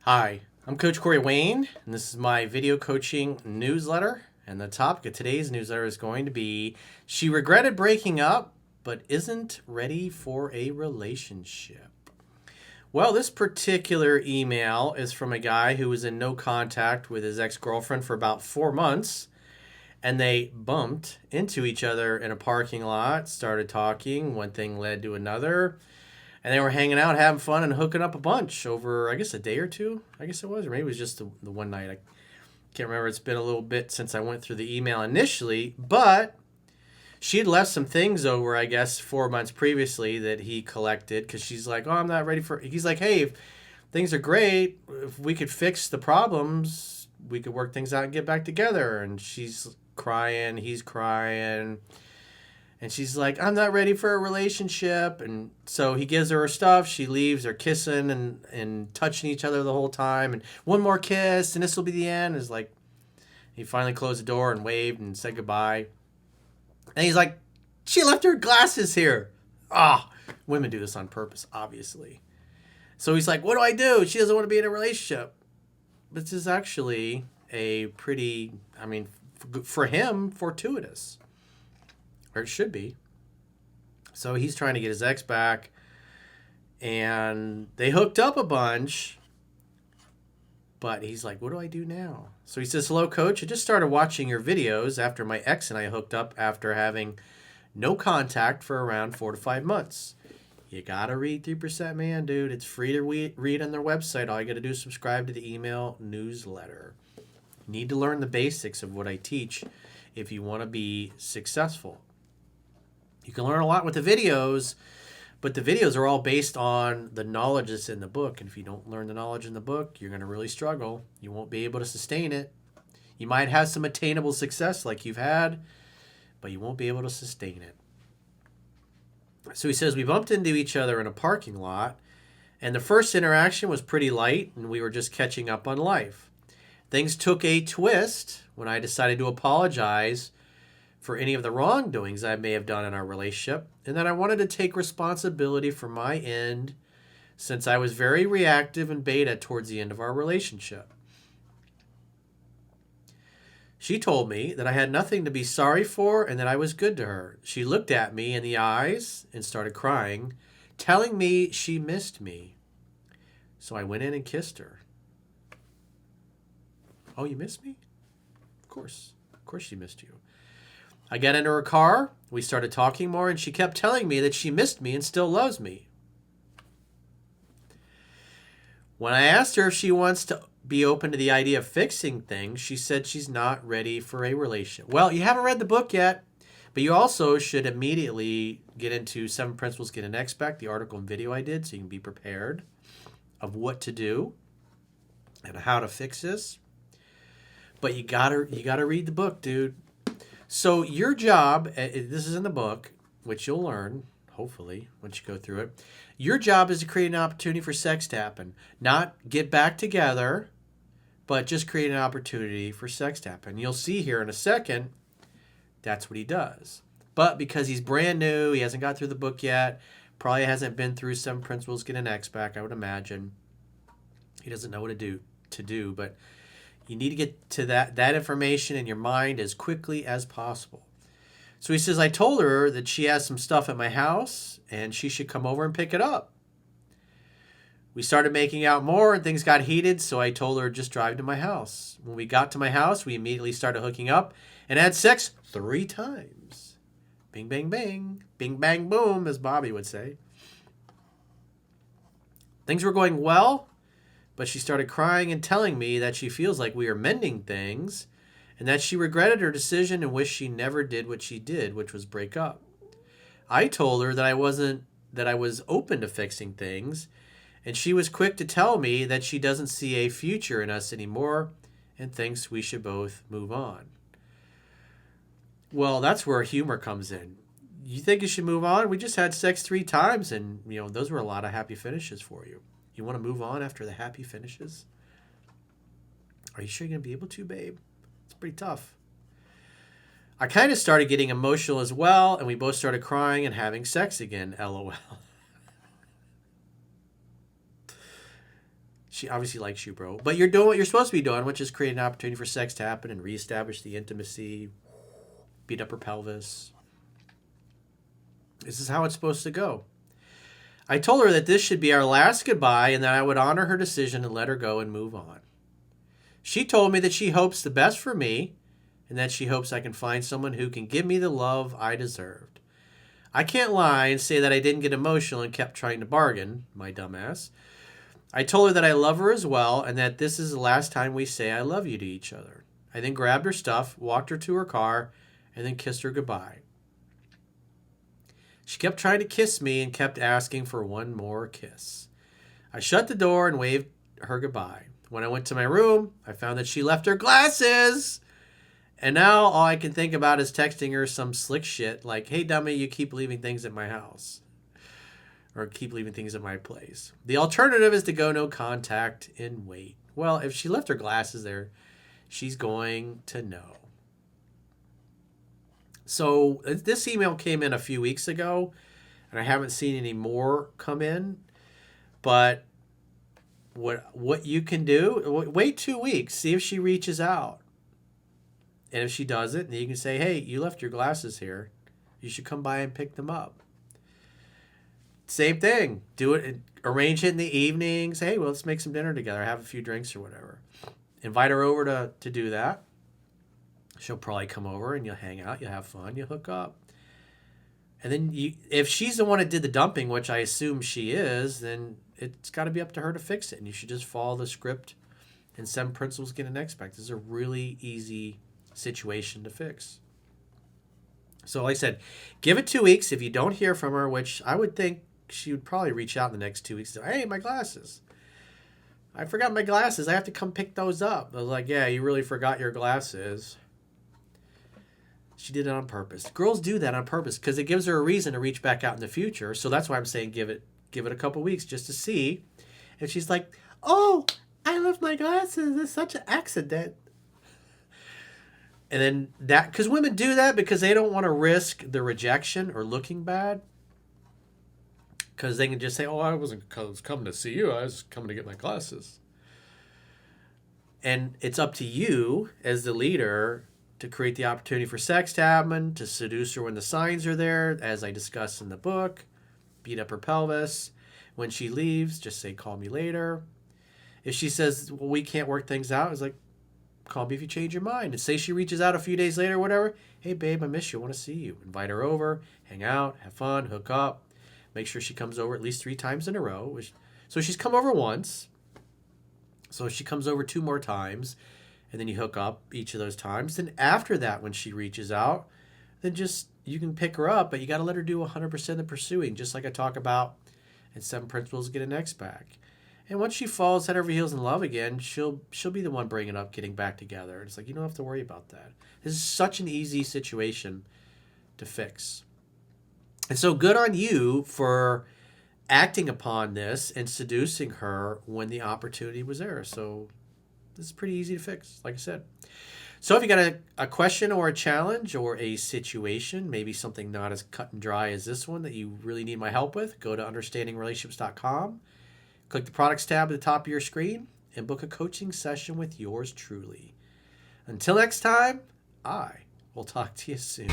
Hi, I'm Coach Corey Wayne, and this is my video coaching newsletter. And the topic of today's newsletter is going to be She regretted breaking up, but isn't ready for a relationship. Well, this particular email is from a guy who was in no contact with his ex girlfriend for about 4 months, and they bumped into each other in a parking lot, started talking. One thing led to another. And they were hanging out, having fun, and hooking up a bunch over, I guess, a day or two. I guess it was, or maybe it was just the one night. I can't remember. It's been a little bit since I went through the email initially, but she had left some things over, I guess, 4 months previously that he collected because she's like, "Oh, I'm not ready for." He's like, "Hey, if things are great, if we could fix the problems, we could work things out and get back together." And she's crying, he's crying. And she's like, "I'm not ready for a relationship." And so he gives her stuff. She leaves. They're kissing and touching each other the whole time. And one more kiss, and this will be the end. It's like he finally closed the door and waved and said goodbye. And he's like, "She left her glasses here." Ah, women do this on purpose, obviously. So he's like, "What do I do? She doesn't want to be in a relationship." This is actually a pretty, for him, fortuitous. Or it should be. So he's trying to get his ex back, and they hooked up a bunch, but he's like, "What do I do now?" So he says, "Hello, coach. I just started watching your videos after my ex and I hooked up after having no contact for around 4 to 5 months. You gotta read 3% Man, dude. It's free to read on their website. All you gotta do is subscribe to the email newsletter. You need to learn the basics of what I teach if you want to be successful. You can learn a lot with the videos, but the videos are all based on the knowledge that's in the book. And if you don't learn the knowledge in the book, you're going to really struggle. You won't be able to sustain it. You might have some attainable success like you've had, but you won't be able to sustain it." So he says, "We bumped into each other in a parking lot, and the first interaction was pretty light, and we were just catching up on life. Things took a twist when I decided to apologize for any of the wrongdoings I may have done in our relationship, and that I wanted to take responsibility for my end since I was very reactive and beta towards the end of our relationship. She told me that I had nothing to be sorry for and that I was good to her. She looked at me in the eyes and started crying, telling me she missed me. So I went in and kissed her." "Oh, you missed me?" Of course she missed you. "I got into her car, we started talking more, and she kept telling me that she missed me and still loves me. When I asked her if she wants to be open to the idea of fixing things, she said she's not ready for a relationship." Well, you haven't read the book yet, but you also should immediately get into 7 Principles Get an Ex Back, the article and video I did, so you can be prepared of what to do and how to fix this. But you gotta read the book, dude. So your job, this is in the book, which you'll learn, hopefully, once you go through it. Your job is to create an opportunity for sex to happen. Not get back together, but just create an opportunity for sex to happen. You'll see here in a second, that's what he does. But because he's brand new, he hasn't got through the book yet, probably hasn't been through 7 Principles Get an Ex Back, I would imagine. He doesn't know what to do, but you need to get to that information in your mind as quickly as possible. So he says, "I told her that she has some stuff at my house and she should come over and pick it up. We started making out more and things got heated, so I told her just drive to my house. When we got to my house, we immediately started hooking up and had sex 3 times. Bing, bang, bang. Bing, bang, boom, as Bobby would say. Things were going well, but she started crying and telling me that she feels like we are mending things and that she regretted her decision and wished she never did what she did, which was break up. I told her that I was open to fixing things, and she was quick to tell me that she doesn't see a future in us anymore and thinks we should both move on." Well, that's where humor comes in. You think you should move on? We just had sex 3 times, and those were a lot of happy finishes for you. You want to move on after the happy finishes? Are you sure you're going to be able to, babe? It's pretty tough. "I kind of started getting emotional as well, and we both started crying and having sex again, LOL. She obviously likes you, bro. But you're doing what you're supposed to be doing, which is create an opportunity for sex to happen and reestablish the intimacy, beat up her pelvis. This is how it's supposed to go. I told her that this should be our last goodbye and that I would honor her decision and let her go and move on. She told me that she hopes the best for me and that she hopes I can find someone who can give me the love I deserved. I can't lie and say that I didn't get emotional and kept trying to bargain, my dumbass. I told her that I love her as well and that this is the last time we say I love you to each other. I then grabbed her stuff, walked her to her car, and then kissed her goodbye. She kept trying to kiss me and kept asking for one more kiss. I shut the door and waved her goodbye. When I went to my room, I found that she left her glasses. And now all I can think about is texting her some slick shit like, hey, dummy, you keep leaving things at my house. Or keep leaving things at my place. The alternative is to go no contact and wait. Well, if she left her glasses there, she's going to know. So this email came in a few weeks ago, and I haven't seen any more come in. But what you can do, wait 2 weeks, see if she reaches out. And if she doesn't, then you can say, hey, you left your glasses here. You should come by and pick them up. Same thing. Do it. Arrange it in the evening. Say, hey, well, let's make some dinner together. Have a few drinks or whatever. Invite her over to do that. She'll probably come over and you'll hang out. You'll have fun. You'll hook up. And then if she's the one that did the dumping, which I assume she is, then it's got to be up to her to fix it. And you should just follow the script and 7 principles get an expect. This is a really easy situation to fix. So like I said, give it 2 weeks. If you don't hear from her, which I would think she would probably reach out in the next 2 weeks. Hey, my glasses. I forgot my glasses. I have to come pick those up. I was like, yeah, you really forgot your glasses. She did it on purpose. Girls do that on purpose because it gives her a reason to reach back out in the future. So that's why I'm saying give it a couple weeks just to see. And she's like, oh, I left my glasses. It's such an accident. And then that, because women do that because they don't want to risk the rejection or looking bad. Because they can just say, oh, I wasn't coming to see you. I was coming to get my glasses. And it's up to you as the leader to create the opportunity for sex to happen, to seduce her when the signs are there, as I discussed in the book. Beat up her pelvis. When she leaves, just say, call me later. If she says, well, we can't work things out, it's like, call me if you change your mind. And say she reaches out a few days later or whatever. Hey, babe, I miss you. I want to see you. Invite her over, hang out, have fun, hook up. Make sure she comes over at least 3 times in a row. So she's come over once. So she comes over 2 more times. And then you hook up each of those times. Then after that, when she reaches out, then just you can pick her up. But you got to let her do 100% of the pursuing. Just like I talk about in 7 Principles Get an X Back. And once she falls head over heels in love again, she'll be the one bringing it up, getting back together. It's like, you don't have to worry about that. This is such an easy situation to fix. And so good on you for acting upon this and seducing her when the opportunity was there. So this is pretty easy to fix, like I said. So if you got a question or a challenge or a situation, maybe something not as cut and dry as this one that you really need my help with, go to understandingrelationships.com, click the products tab at the top of your screen, and book a coaching session with yours truly. Until next time, I will talk to you soon.